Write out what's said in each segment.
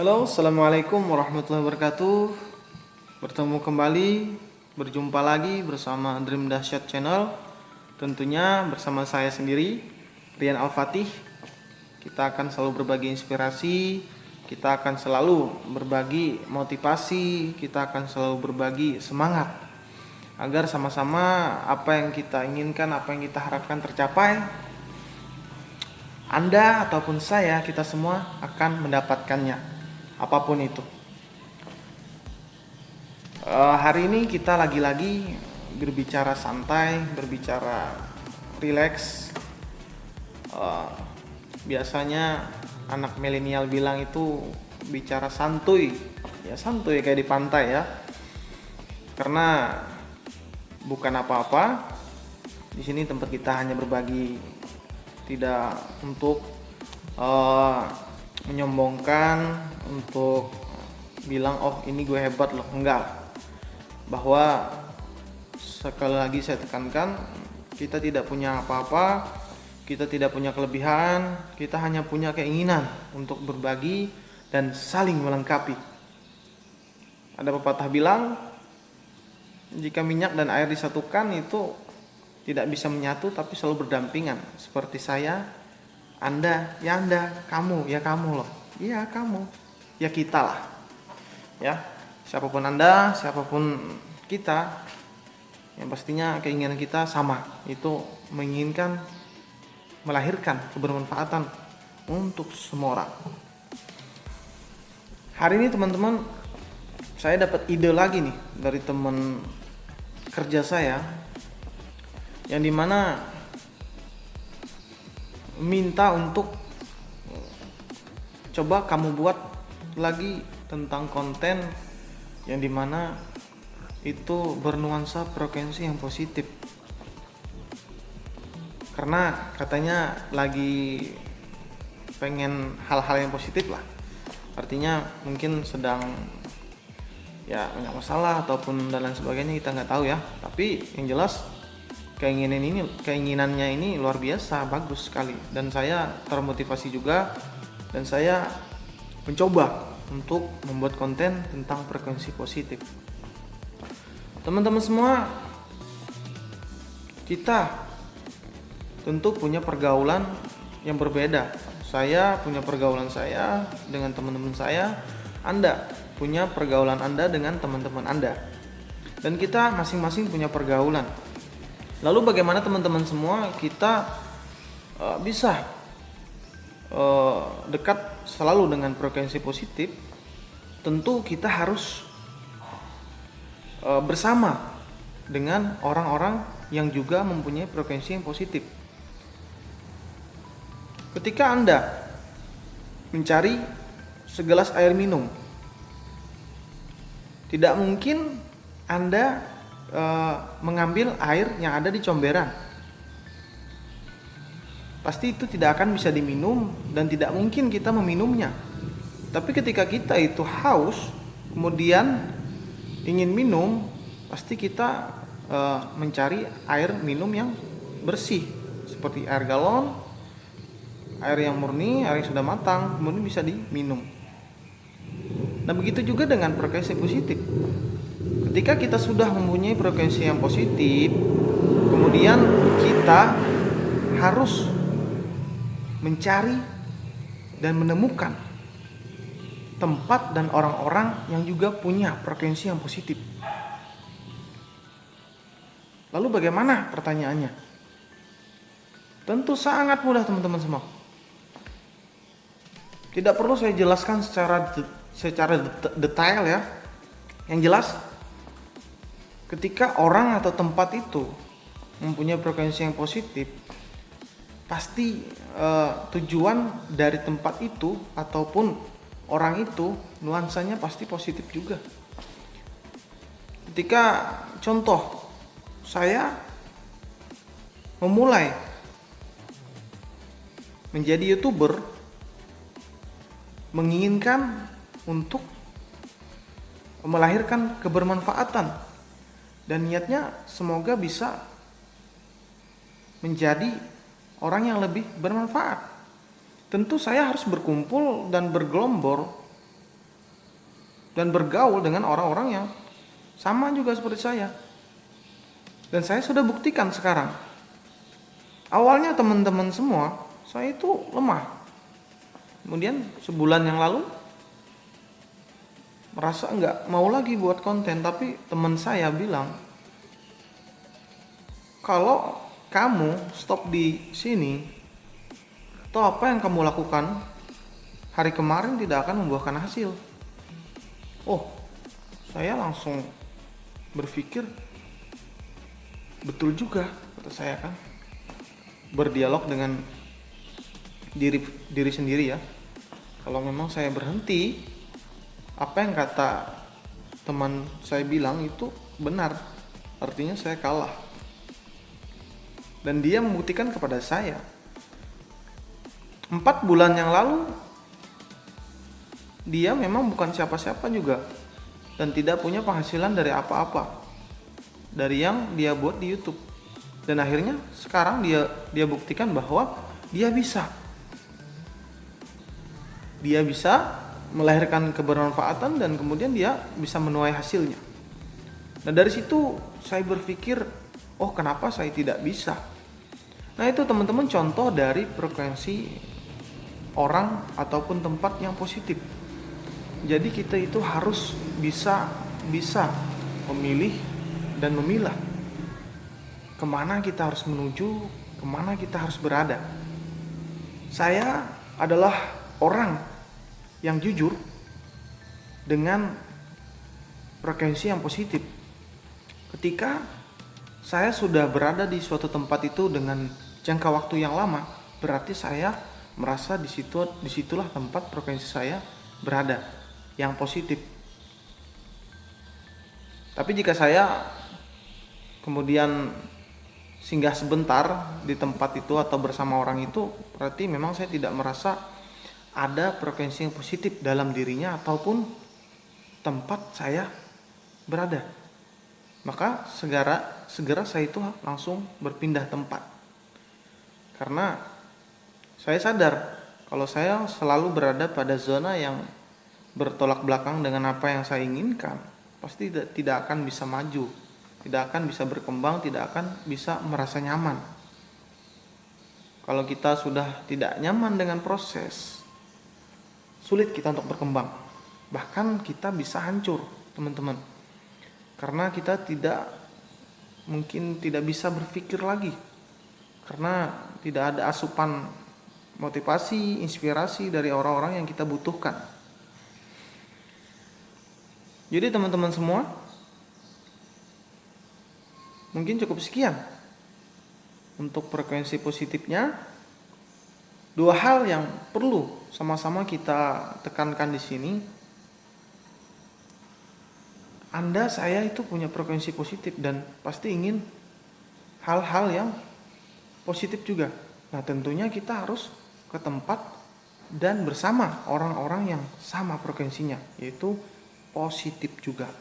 Halo, assalamualaikum warahmatullahi wabarakatuh. Bertemu kembali, berjumpa lagi bersama Dream Dahsyat Channel. Tentunya bersama saya sendiri, Rian Al-Fatih. Kita akan selalu berbagi inspirasi, kita akan selalu berbagi motivasi, kita akan selalu berbagi semangat agar sama-sama apa yang kita inginkan, apa yang kita harapkan tercapai. Anda ataupun saya, kita semua akan mendapatkannya, apapun itu. Hari ini kita lagi-lagi berbicara santai, berbicara rileks. Biasanya anak milenial bilang itu bicara santuy, ya santuy kayak di pantai ya. Karena bukan apa-apa. Di sini tempat kita hanya berbagi, tidak untuk menyombongkan, untuk bilang oh ini gue hebat loh, enggak. Bahwa sekali lagi saya tekankan, kita tidak punya apa-apa, kita tidak punya kelebihan, kita hanya punya keinginan untuk berbagi dan saling melengkapi. Ada pepatah bilang, jika minyak dan air disatukan itu tidak bisa menyatu tapi selalu berdampingan. Seperti saya, Anda, ya Anda, kamu, ya kamu loh. Iya kamu, ya kita lah. Ya, siapapun Anda, siapapun kita, yang pastinya keinginan kita sama, itu menginginkan melahirkan kebermanfaatan untuk semua orang. Hari ini teman-teman, saya dapat ide lagi nih dari teman kerja saya, yang dimana minta untuk coba kamu buat lagi tentang konten yang dimana itu bernuansa frekuensi yang positif, karena katanya lagi pengen hal-hal yang positif lah. Artinya mungkin sedang ya banyak masalah ataupun dan lain sebagainya, kita nggak tahu ya. Tapi yang jelas keinginannya ini luar biasa, bagus sekali, dan saya termotivasi juga, dan saya mencoba untuk membuat konten tentang frekuensi positif. Teman-teman semua, kita tentu punya pergaulan yang berbeda. Saya punya pergaulan saya dengan teman-teman saya, Anda punya pergaulan Anda dengan teman-teman Anda, dan kita masing-masing punya pergaulan. Lalu bagaimana teman-teman semua kita bisa dekat selalu dengan frekuensi positif? Tentu kita harus bersama dengan orang-orang yang juga mempunyai frekuensi yang positif. Ketika Anda mencari segelas air minum, tidak mungkin Anda mengambil air yang ada di comberan. Pasti itu tidak akan bisa diminum dan tidak mungkin kita meminumnya. Tapi ketika kita itu haus, kemudian ingin minum, pasti kita mencari air minum yang bersih, seperti air galon, air yang murni, air yang sudah matang, kemudian bisa diminum. Nah begitu juga dengan frekuensi positif. Ketika kita sudah mempunyai frekuensi yang positif, kemudian kita harus mencari dan menemukan tempat dan orang-orang yang juga punya frekuensi yang positif. Lalu bagaimana pertanyaannya? Tentu sangat mudah teman-teman semua. Tidak perlu saya jelaskan secara detail ya. Yang jelas, ketika orang atau tempat itu mempunyai frekuensi yang positif, pasti tujuan dari tempat itu ataupun orang itu nuansanya pasti positif juga. Ketika contoh, saya memulai menjadi YouTuber, menginginkan untuk melahirkan kebermanfaatan, dan niatnya semoga bisa menjadi orang yang lebih bermanfaat. Tentu saya harus berkumpul dan bergelombor dan bergaul dengan orang-orang yang sama juga seperti saya. Dan saya sudah buktikan sekarang. Awalnya teman-teman semua, saya itu lemah. Kemudian sebulan yang lalu merasa nggak mau lagi buat konten, tapi teman saya bilang, kalau kamu stop di sini, atau apa yang kamu lakukan hari kemarin tidak akan membuahkan hasil. Oh, saya langsung berpikir, betul juga, kata saya kan. Berdialog dengan diri sendiri ya. Kalau memang saya berhenti, apa yang kata teman saya bilang itu benar, artinya saya kalah. Dan dia membuktikan kepada saya. 4 bulan yang lalu dia memang bukan siapa-siapa juga dan tidak punya penghasilan dari apa-apa dari yang dia buat di YouTube. Dan akhirnya sekarang dia buktikan bahwa dia bisa melahirkan kebermanfaatan dan kemudian dia bisa menuai hasilnya. Nah, dari situ saya berpikir, oh kenapa saya tidak bisa? Nah, itu teman-teman contoh dari frekuensi orang ataupun tempat yang positif. Jadi kita itu harus bisa memilih dan memilah kemana kita harus menuju, kemana kita harus berada. Saya adalah orang yang jujur dengan frekuensi yang positif. Ketika saya sudah berada di suatu tempat itu dengan jangka waktu yang lama, berarti saya merasa disitulah tempat frekuensi saya berada, yang positif. Tapi jika saya kemudian singgah sebentar di tempat itu atau bersama orang itu, berarti memang saya tidak merasa ada frekuensi yang positif dalam dirinya ataupun tempat saya berada. Maka segera saya itu langsung berpindah tempat. Karena saya sadar kalau saya selalu berada pada zona yang bertolak belakang dengan apa yang saya inginkan, pasti tidak akan bisa maju, tidak akan bisa berkembang, tidak akan bisa merasa nyaman. Kalau kita sudah tidak nyaman dengan proses, sulit kita untuk berkembang. Bahkan kita bisa hancur, teman-teman. Karena kita mungkin tidak bisa berpikir lagi. Karena tidak ada asupan motivasi, inspirasi dari orang-orang yang kita butuhkan. Jadi teman-teman semua, mungkin cukup sekian untuk frekuensi positifnya. 2 hal yang perlu sama-sama kita tekankan di sini. Anda, saya itu punya frekuensi positif dan pasti ingin hal-hal yang positif juga. Nah, tentunya kita harus ke tempat dan bersama orang-orang yang sama frekuensinya, yaitu positif juga.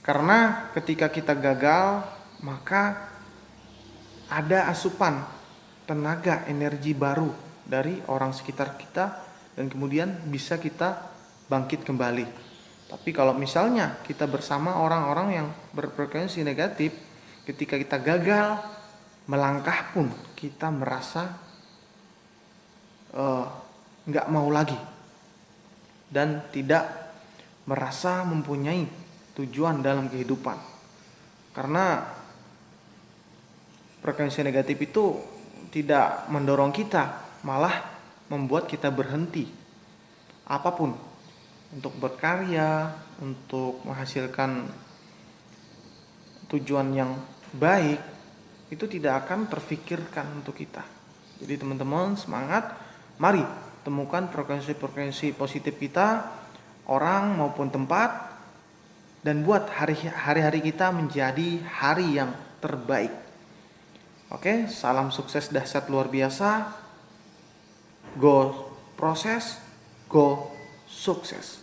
Karena ketika kita gagal, maka ada asupan tenaga energi baru dari orang sekitar kita dan kemudian bisa kita bangkit kembali. Tapi kalau misalnya kita bersama orang-orang yang berfrekuensi negatif, ketika kita gagal melangkah pun kita merasa nggak mau lagi dan tidak merasa mempunyai tujuan dalam kehidupan. Karena frekuensi negatif itu tidak mendorong kita, malah membuat kita berhenti apapun untuk berkarya, untuk menghasilkan tujuan yang baik, itu tidak akan terfikirkan untuk kita. Jadi teman-teman semangat, mari temukan frekuensi-frekuensi positif kita, orang maupun tempat, dan buat hari-hari kita menjadi hari yang terbaik. Oke, salam sukses dahsyat luar biasa. Go proses, go sukses.